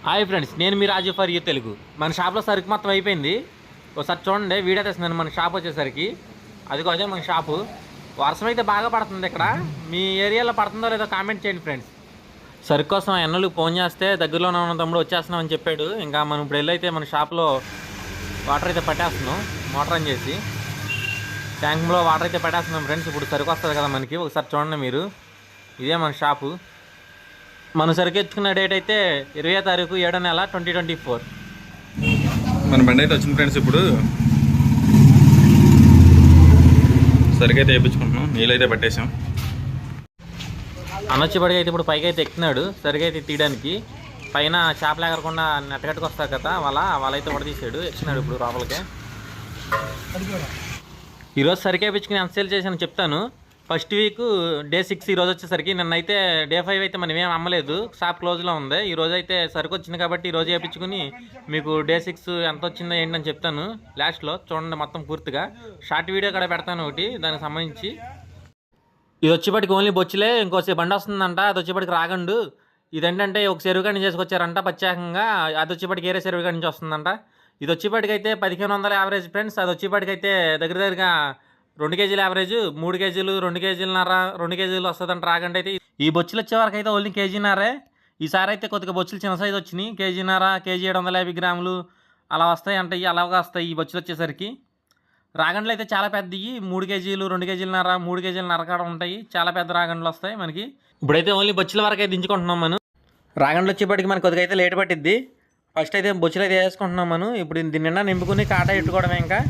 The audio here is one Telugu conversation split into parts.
హాయ్ ఫ్రెండ్స్, నేను మీ రాజు ఫర్ యూ తెలుగు. మన షాప్లో సరుకు మొత్తం అయిపోయింది. ఒకసారి చూడండి, వీడియో తెస్తున్నాను. మన షాప్ వచ్చేసరికి అది కొంచెం మన షాపు. వర్షం అయితే బాగా పడుతుంది ఇక్కడ. మీ ఏరియాలో పడుతుందో లేదో కామెంట్ చేయండి ఫ్రెండ్స్. సరుకు కోసం ఎన్నలు ఫోన్ చేస్తే దగ్గరలోనే ఉన్న తమ్ముడు వచ్చేస్తున్నామని చెప్పాడు. ఇంకా మనం ఇప్పుడు వెళ్ళైతే మన షాప్లో వాటర్ అయితే పట్టేస్తున్నాం. మోటార్ ఆన్ చేసి ట్యాంక్లో వాటర్ అయితే పట్టేస్తున్నాం ఫ్రెండ్స్. ఇప్పుడు సరుకు వస్తుంది కదా మనకి. ఒకసారి చూడండి మీరు. ఇదే మన షాపు. మనం సరుకు ఎత్తుకున్న డేట్ అయితే 20వ తారీఖు 7వ నెల 2024. మన బండి అయితే వచ్చింది ఫ్రెండ్స్. ఇప్పుడు సరుకు అయితే వేయించుకుంటున్నాం. నీళ్ళు అయితే పట్టేసాం. అనొచ్చేపడికి అయితే ఇప్పుడు పైకి అయితే ఎక్కుతున్నాడు సరుకు అయితే తీయడానికి. పైన చేపలు ఎగరకుండా నెట్టగట్టుకు వస్తారు కదా, వాళ్ళైతే తీసాడు ఎక్కినాడు ఇప్పుడు లోపలికి. ఈరోజు సరుకు వేయించుకుని ఎంత సేల్ చేశాను చెప్తాను. ఫస్ట్ వీక్ డే 6 ఈరోజు వచ్చేసరికి. నిన్నైతే డే 5 అయితే మనం ఏం అమ్మలేదు, షాప్ క్లోజ్లో ఉంది. ఈరోజు అయితే సరుకు వచ్చింది కాబట్టి ఈరోజు వేయించుకుని మీకు డే 6 ఎంత వచ్చిందో ఏంటని చెప్తాను లాస్ట్లో. చూడండి మొత్తం పూర్తిగా. షార్ట్ వీడియో కూడా పెడతాను ఒకటి దానికి సంబంధించి. ఇది వచ్చేప్పటికి ఓన్లీ బొచ్చులే. ఇంకోసేపు బండి వస్తుందంట, అది వచ్చేప్పటికి రాగండు. ఇదేంటంటే ఒక చెరువు కాడి నుంచి చేసుకొచ్చారంట ప్రత్యేకంగా. అది వచ్చేప్పటికి ఏరే చెరువు కాడి నుంచి వస్తుందంట. ఇది వచ్చేప్పటికైతే 1500 యావరేజ్ ఫ్రెండ్స్. అది వచ్చేప్పటికైతే దగ్గరగా 2 కేజీలు యావరేజ్, 3 కేజీలు, 2 కేజీలన్నర, 2 కేజీలు వస్తుందంట రాగండి. అయితే ఈ బొచ్చులు వచ్చే వరకు అయితే ఓన్లీ కేజీన్నరే. ఈసారి అయితే కొద్దిగా బొచ్చులు చిన్న సైజు వచ్చినాయి. కేజీన్నర, కేజీ 750 గ్రాములు అలా వస్తాయి అంటే అలాగా వస్తాయి ఈ బొచ్చులు వచ్చేసరికి. రాగండ్లు అయితే చాలా పెద్దవి, 3 కేజీలు, 2 కేజీలన్నర, 3 కేజీలన్నర కాడ ఉంటాయి. చాలా పెద్ద రాగండ్లు వస్తాయి మనకి. ఇప్పుడైతే ఓన్లీ బొచ్చుల వరకు అయితే దించుకుంటున్నాం మనం. రాగండ్లు వచ్చేప్పటికి మనకి కొద్దిగా అయితే లేట్ పట్టిద్ది. ఫస్ట్ అయితే బొచ్చులు అయితే వేసుకుంటున్నాం మనం. ఇప్పుడు దీని నిండా నింపుకుని కాటా పెట్టుకోవడమే. ఇంకా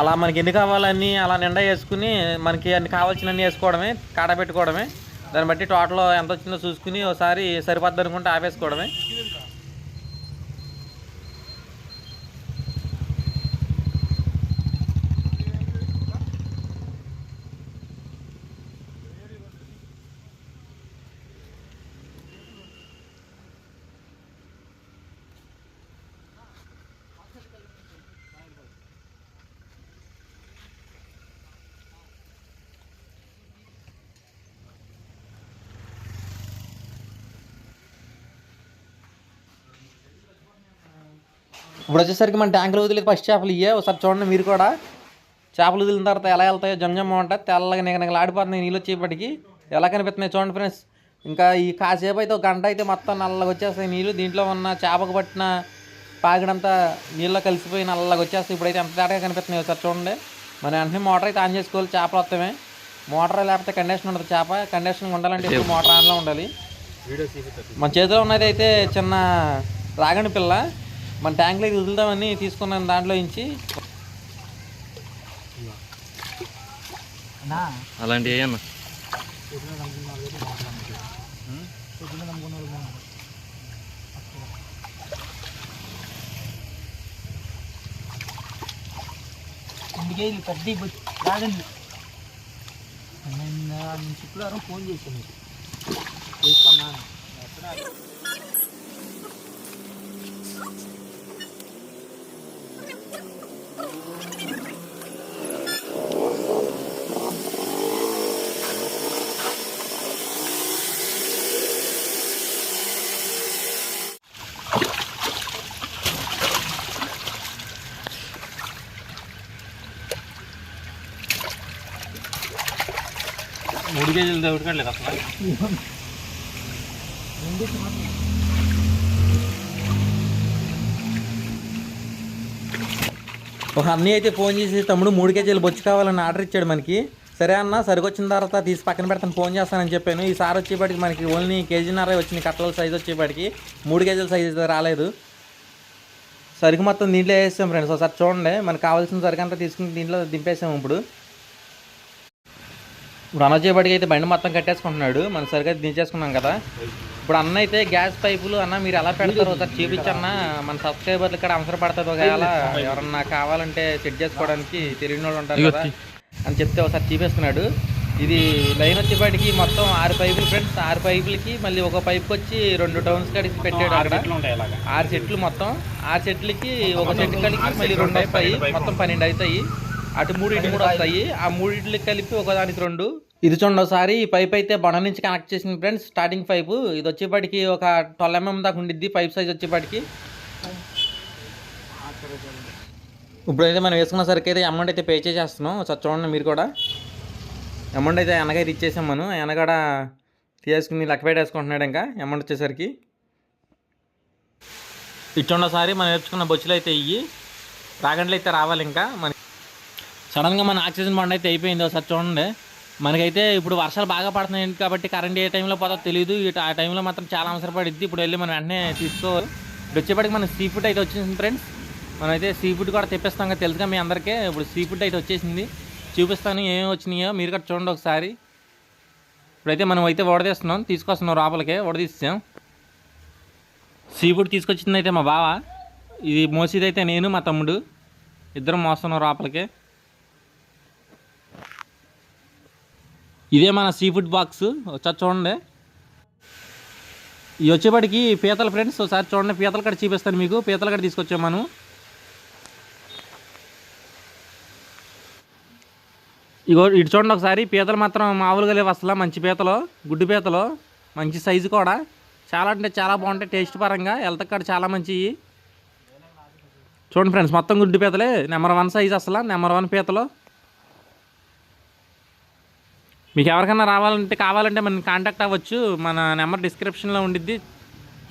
అలా మనకి ఎన్ని కావాలన్నీ అలా నిండా వేసుకుని మనకి అన్ని కావాల్సినన్ని వేసుకోవడమే, కాట పెట్టుకోవడమే. దాన్ని బట్టి టోటల్ ఎంత వచ్చిందో చూసుకుని ఒకసారి సరిపోద్ది అనుకుంటే ఆపేసుకోవడమే. ఇప్పుడు వచ్చేసరికి మన ట్యాంకులు వదిలేదు ఫస్ట్ చేపలు ఇవే. ఒకసారి చూడండి మీరు కూడా. చేపలు వదిలిన తర్వాత ఎలా వెళ్తాయో జమ్జమ్మ ఉంటుంది. తెల్లగా నిగనగలు ఆడిపోతున్నాయి నీళ్ళు వచ్చేప్పటికి. ఎలా కనిపిస్తున్నాయి చూడండి ఫ్రెండ్స్. ఇంకా ఈ కాసేపు అయితే ఒక గంట అయితే మొత్తం నల్లగా వచ్చేస్తాయి నీళ్ళు. దీంట్లో ఉన్న చేపకు పట్టిన పాగిడంతా నీళ్ళలో కలిసిపోయి నల్లగా వచ్చేస్తాయి. ఇప్పుడైతే ఎంత తేటగా కనిపిస్తున్నాయి ఒకసారి చూడండి. మన వెంటనే మోటార్ అయితే ఆన్ చేసుకోవాలి. చేపలు వస్తామే. మోటార్ లేకపోతే కండిషన్ ఉండదు. చేప కండిషన్ ఉండాలంటే ఇప్పుడు మోటార్ ఆన్లో ఉండాలి. మన చేతిలో ఉన్నది అయితే చిన్న రాగండి పిల్ల. మన ట్యాంక్లో వదులుదామని తీసుకున్నాను దాంట్లో నుంచి. అలాంటివి అయ్యన్న శుక్రవారం ఫోన్ చేశాను తీసుకున్నాను. 3 కేజీలు దొరకట్లేదు అసలు. ఒక అన్నయ్య అయితే ఫోన్ చేసి తమ్ముడు 3 కేజీలు బొచ్చు కావాలని ఆర్డర్ ఇచ్చాడు మనకి. సరే అన్న, సరుకు వచ్చిన తర్వాత తీసి పక్కన పెడతాను, ఫోన్ చేస్తానని చెప్పాను. ఈసారి వచ్చేపాటికి మనకి ఓన్లీ కేజీన్నర వచ్చింది. కట్టల సైజు వచ్చేపాటికి 3 కేజీల సైజు రాలేదు. సరుకు మొత్తం దీంట్లో వేసాం ఫ్రెండ్స్. ఒకసారి చూడండి. మనకు కావాల్సిన సరుకు అంతా తీసుకుని దీంట్లో దింపేసాము. ఇప్పుడు వచ్చేపాటికి అయితే బండి మొత్తం కట్టేసుకుంటున్నాడు. మన సరుకు అయితే దించేసుకున్నాం కదా. ఇప్పుడు అన్న అయితే గ్యాస్ పైపులు అన్న మీరు ఎలా పెడతారు ఒకసారి చూపించన్న. మన సబ్స్క్రైబర్లు ఇక్కడ అవసరం పడుతుంది. ఒకవేళ ఎవరన్నా కావాలంటే సెట్ చేసుకోవడానికి తెలియని వాళ్ళు ఉంటారు కదా అని చెప్తే ఒకసారి చూపిస్తున్నాడు. ఇది లైన్ వచ్చేపాటికి మొత్తం 6 పైపులు ఫ్రెండ్స్. 6 పైపులకి మళ్ళీ ఒక పైపుకి వచ్చి 2 టౌన్స్ కాడికి పెట్టాడు. అక్కడ 6 సెట్లు మొత్తం. 6 సెట్లకి ఒక సెట్ కలిపి మళ్ళీ 2 అయిపోయి మొత్తం 12 అవుతాయి. అటు 3 ఇటు 3 వస్తాయి. ఆ 3 కలిపి ఒకదానికి 2 ఇది చూడండి ఒకసారి ఈ పైప్ అయితే బొడ నుంచి కనెక్ట్ చేసింది ఫ్రెండ్స్. స్టార్టింగ్ పైపు ఇది వచ్చేపాటికి ఒక 12 mm దాకా ఉండిద్ది పైప్ సైజ్ వచ్చేపాటికి. ఇప్పుడైతే మనం వేసుకున్న సరికి అయితే అమౌంట్ అయితే పే చేసేస్తున్నాం. ఒకసారి చూడండి మీరు కూడా. అమౌంట్ అయితే ఎనగైతే ఇచ్చేసాం మనం. ఎనగడ తీసుకుని లెక్క పెట్టేసుకుంటున్నాడు ఇంకా అమౌంట్ వచ్చేసరికి. ఇచ్చండి ఒకసారి మనం నేర్చుకున్న బొచ్చులు అయితే ఇవి రాగండ్లు అయితే రావాలి. ఇంకా మన సడన్గా మన ఆక్సిజన్ బండ్ అయితే అయిపోయింది. ఒకసారి చూడండి. మనకైతే ఇప్పుడు వర్షాలు బాగా పడుతున్నాయి కాబట్టి కరెంట్ ఏ టైంలో పోతుందో తెలియదు. ఆ టైంలో మాత్రం చాలా అవసరం పడుద్ది. ఇప్పుడు వెళ్ళి మనం వెంటనే తీసుకోవాలి. ఇప్పుడు వచ్చేప్పటికి మన సీ ఫుడ్ అయితే వచ్చేసింది ఫ్రెండ్స్. మనమైతే సీ ఫుడ్ కూడా తెప్పిస్తాం కదా, తెలుసుగా మీ అందరికీ. ఇప్పుడు సీ ఫుడ్ అయితే వచ్చేసింది, చూపిస్తాను ఏమేమి వచ్చినాయో మీరు కూడా చూడండి ఒకసారి. ఇప్పుడైతే మనం అయితే వడదీస్తున్నాం, తీసుకొస్తున్నాం లోపలికే. వడదీస్తాం. సీ ఫుడ్ తీసుకొచ్చింది అయితే మా బావ, ఇది మోసేది అయితే నేను మా తమ్ముడు ఇద్దరం మోస్తున్నాం లోపలికే. ఇదే మన సీ ఫుడ్ బాక్స్. ఒకసారి చూడండి. ఇవి వచ్చేప్పటికి పీతలు ఫ్రెండ్స్. ఒకసారి చూడండి, పీతలు కడ చూపిస్తాను మీకు. పీతలు కడ తీసుకొచ్చాం మనం. ఇగో ఇటు చూడండి ఒకసారి. పీతలు మాత్రం మామూలుగా లేవు అసలు. మంచి పీతలు, గుడ్డు పీతలు, మంచి సైజు కూడా. చాలా అంటే చాలా బాగుంటాయి టేస్ట్ పరంగా. హెల్త్ కాడ చాలా మంచివి. చూడండి ఫ్రెండ్స్, మొత్తం గుడ్డు పీతలే. నెంబర్ 1 సైజు అసలు, నెంబర్ 1 పీతలు. మీకు ఎవరికైనా కావాలంటే మనం కాంటాక్ట్ అవ్వచ్చు. మన నెంబర్ డిస్క్రిప్షన్లో ఉండిద్ది,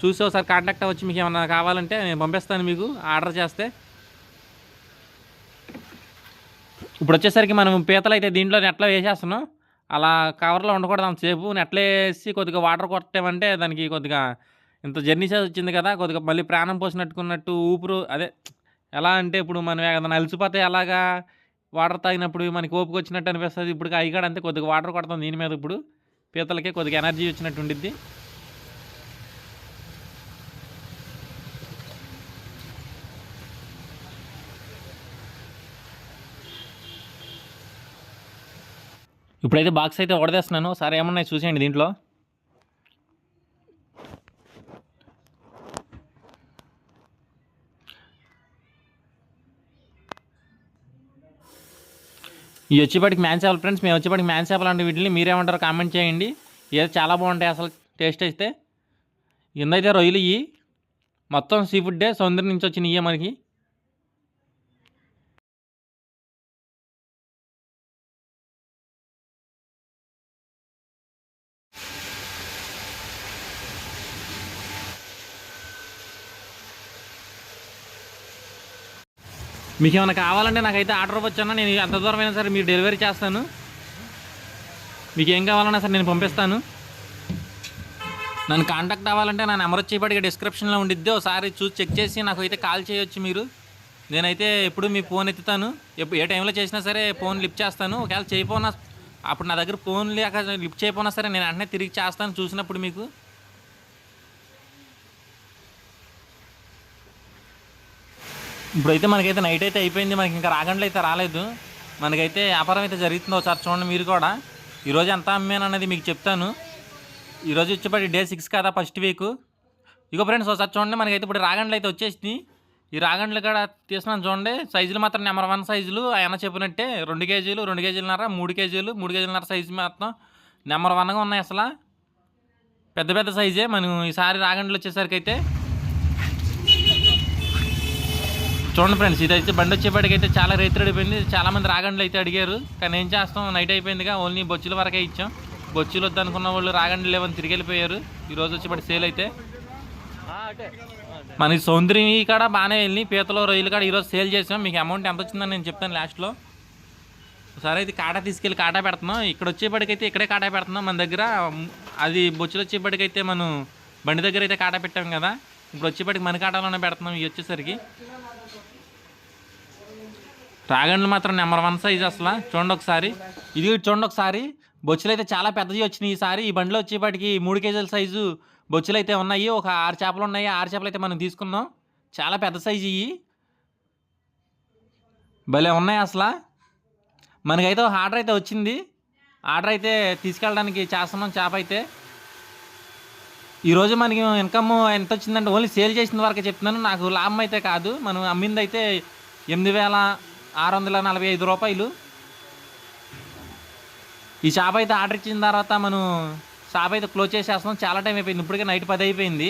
చూసి ఒకసారి కాంటాక్ట్ అవ్వచ్చు. మీకు ఏమైనా కావాలంటే నేను పంపిస్తాను మీకు ఆర్డర్ చేస్తే. ఇప్పుడు వచ్చేసరికి మనం పీతలు అయితే దీంట్లో నెట్లో వేసేస్తున్నాం. అలా కవర్లో ఉండకూడదు అంతసేపు. నెట్లో వేసి కొద్దిగా వాటర్ కొట్టామంటే దానికి కొద్దిగా ఇంత జర్నీ చేసి వచ్చింది కదా, కొద్దిగా మళ్ళీ ప్రాణం పోసినట్టుకున్నట్టు ఊపిరు. అదే ఎలా అంటే ఇప్పుడు మనం ఏదైనా అలసిపోతే అలాగా వాటర్ తాగినప్పుడు మనకి ఓపిక వచ్చినట్టు అనిపిస్తుంది. ఇప్పుడు అవి కూడా అంతే, కొద్దిగా వాటర్ కొడతాం దీని మీద. ఇప్పుడు పీతలకి కొద్దిగా ఎనర్జీ వచ్చినట్టు ఉండిద్ది. ఇప్పుడైతే బాక్స్ అయితే వడదేస్తున్నాను. సరే ఏమన్నాయి చూసేయండి దీంట్లో. ఇవి వచ్చేపాటికి మ్యాన్ చేపలు ఫ్రెండ్స్. మేము వచ్చేపాటికి మ్యాన్ చేపలు అంటే వీటిని మీరేమంటారో కామెంట్ చేయండి. ఏదో చాలా బాగుంటాయి అసలు టేస్ట్ అయితే. ఇందైతే రొయ్యలు ఇవి మొత్తం సీ ఫుడ్డే, సముద్రం నుంచి వచ్చినాయి మనకి. మీకు ఏమైనా కావాలంటే నాకైతే ఆర్డర్ వచ్చాను. నేను ఎంత దూరం అయినా సరే మీరు డెలివరీ చేస్తాను. మీకు ఏం కావాలన్నా సరే నేను పంపిస్తాను. నన్ను కాంటాక్ట్ అవ్వాలంటే నా నెంబర్ వచ్చేప్పటికి డిస్క్రిప్షన్లో ఉండిద్ది. ఒకసారి చూసి చెక్ చేసి నాకు అయితే కాల్ చేయొచ్చు మీరు. నేనైతే ఎప్పుడు మీ ఫోన్ ఎత్తుతాను. ఏ టైంలో చేసినా సరే ఫోన్ లిఫ్ట్ చేస్తాను. ఒకవేళ చేయకపోయినా అప్పుడు నా దగ్గర ఫోన్ లేక లిఫ్ట్ చేయకపోయినా సరే నేను వెంటనే తిరిగి చేస్తాను చూసినప్పుడు మీకు. ఇప్పుడైతే మనకైతే నైట్ అయితే అయిపోయింది. మనకి ఇంకా రాగండ్లు అయితే రాలేదు. మనకైతే వ్యాపారం అయితే జరుగుతుందో ఒకసారి చూడండి మీరు కూడా. ఈరోజు ఎంత అమ్మాను అన్నది మీకు చెప్తాను. ఈరోజు వచ్చేప్పటి డే 6 కదా, ఫస్ట్ వీక్. ఇగో ఫ్రెండ్స్ ఒకసారి చూడండి, మనకైతే ఇప్పుడు రాగండ్లు అయితే వచ్చేసినాయి. ఈ రాగండ్లు కూడా తీస్తున్నాను చూడండి. సైజులు మాత్రం నెంబర్ 1 సైజులు. ఆయన చెప్పినట్టే 2 కేజీలు, 2 కేజీలన్నర, 3 కేజీలు, 3 కేజీలన్నర సైజు మాత్రం నెంబర్ 1గా ఉన్నాయి అసలు. పెద్ద పెద్ద సైజే. మనం ఈసారి రాగండ్లు వచ్చేసరికి అయితే చూడండి ఫ్రెండ్స్. ఇదైతే బండి వచ్చేప్పటికైతే చాలా రేట్లు అడిపోయింది. చాలామంది రాగండ్లు అయితే అడిగారు, కానీ ఏం చేస్తాం, నైట్ అయిపోయిందిగా. ఓన్లీ బొచ్చుల వరకే ఇచ్చాం. బొచ్చులు వద్దనుకున్న వాళ్ళు రాగండ్లు లేవని తిరిగి వెళ్ళిపోయారు. ఈరోజు వచ్చేప్పటి సేల్ అయితే మనకి సౌందర్యం కాడ బాగానే వెళ్ళి పీతలు రొయ్యలు కాడ ఈరోజు సేల్ చేసాం. మీకు అమౌంట్ ఎంత వచ్చిందని నేను చెప్తాను లాస్ట్లో. ఒకసారి అయితే కాటా తీసుకెళ్ళి కాటా పెడుతున్నాం. ఇక్కడ వచ్చేప్పటికైతే ఇక్కడే కాటా పెడుతున్నాం మన దగ్గర. అది బొచ్చులు వచ్చేప్పటికైతే మనం బండి దగ్గర అయితే కాటా పెట్టాం కదా, ఇప్పుడు వచ్చేప్పటికి మన కాటాలోనే పెడుతున్నాం. ఇవి వచ్చేసరికి రాగండ్లు మాత్రం నెంబర్ 1 సైజ్ అసలు. చూడండి ఒకసారి, ఇది చూడండి ఒకసారి. బొచ్చులు అయితే చాలా పెద్దవి వచ్చినాయి ఈసారి. ఈ బండిలో వచ్చేప్పటికి 3 కేజీల సైజు బొచ్చులు అయితే ఉన్నాయి. ఒక 6 చేపలు ఉన్నాయి. 6 చేపలు అయితే మనం తీసుకున్నాం. చాలా పెద్ద సైజు ఇవి, భలే ఉన్నాయి అసలు. మనకైతే ఒక ఆర్డర్ అయితే వచ్చింది. ఆర్డర్ అయితే తీసుకెళ్ళడానికి చేస్తున్నాం చేప అయితే. ఈరోజు మనకి ఇన్కమ్ ఎంత వచ్చిందంటే ఓన్లీ సేల్ చేసిన వరకే చెప్తున్నాను. నాకు లాభం అయితే కాదు. మనం అమ్మింది అయితే 8,645 రూపాయలు. ఈ షాప్ అయితే ఆర్డర్ ఇచ్చిన తర్వాత మనం షాప్ అయితే క్లోజ్ చేసేస్తాం. చాలా టైం అయిపోయింది, ఇప్పటికే నైట్ 10 అయిపోయింది.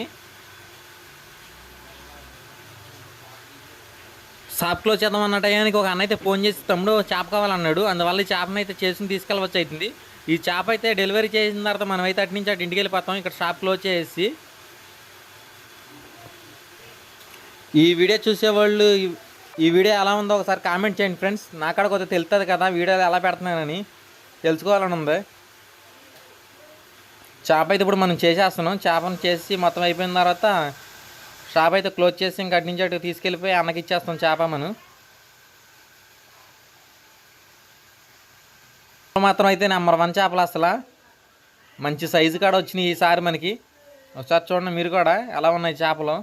షాప్ క్లోజ్ చేద్దాం అన్న టయానికి ఒక అన్న అయితే ఫోన్ చేసి తమ్ముడు చేప కావాలన్నాడు. అందువల్ల ఈ చేపని అయితే చేసుకుని తీసుకెళ్ళవచ్చు అవుతుంది. ఈ చేప అయితే డెలివరీ చేసిన తర్వాత మనం అయితే అటు నుంచి అటు ఇంటికి వెళ్ళిపోతాం. ఇక్కడ షాప్ క్లోజ్ చేసి ఈ వీడియో చూసేవాళ్ళు ఈ వీడియో ఎలా ఉందో ఒకసారి కామెంట్ చేయండి ఫ్రెండ్స్. నాకాడ కొద్దిగా తెలుస్తుంది కదా వీడియోలు ఎలా పెడుతున్నానని తెలుసుకోవాలని ఉంది. చేప అయితే ఇప్పుడు మనం చేసేస్తున్నాం. చేపను చేసి మొత్తం అయిపోయిన తర్వాత షాప్ అయితే క్లోజ్ చేసి ఇంకా అటు నుంచి అటు తీసుకెళ్ళిపోయి అన్నకి ఇచ్చేస్తాం చేప. మనం మాత్రం అయితే నెంబర్ 1 చేపలు, అసలు మంచి సైజు కాడ వచ్చినాయి ఈసారి మనకి. ఒకసారి చూడండి మీరు కూడా ఎలా ఉన్నాయి చేపలు.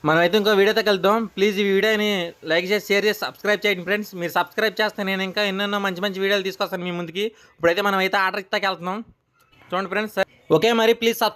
మనమైతే ఇంకో వీడియోతో కలుద్దాం. ప్లీజ్ ఈ వీడియోని లైక్ చేసి షేర్ చేసి సబ్స్క్రైబ్ చేయండి ఫ్రెండ్స్. మీరు సబ్స్క్రైబ్ చేస్తే నేను ఇంకా ఎన్నెన్నో మంచి మంచి వీడియోలు తీసుకొస్తాను మీ ముందుకి. ఇప్పుడైతే మనం అయితే ఆర్డర్ ఇస్తాకి వెళ్తున్నాం. చూడండి ఫ్రెండ్స్. ఓకే మరి ప్లీజ్ సబ్స్క్రైబ్.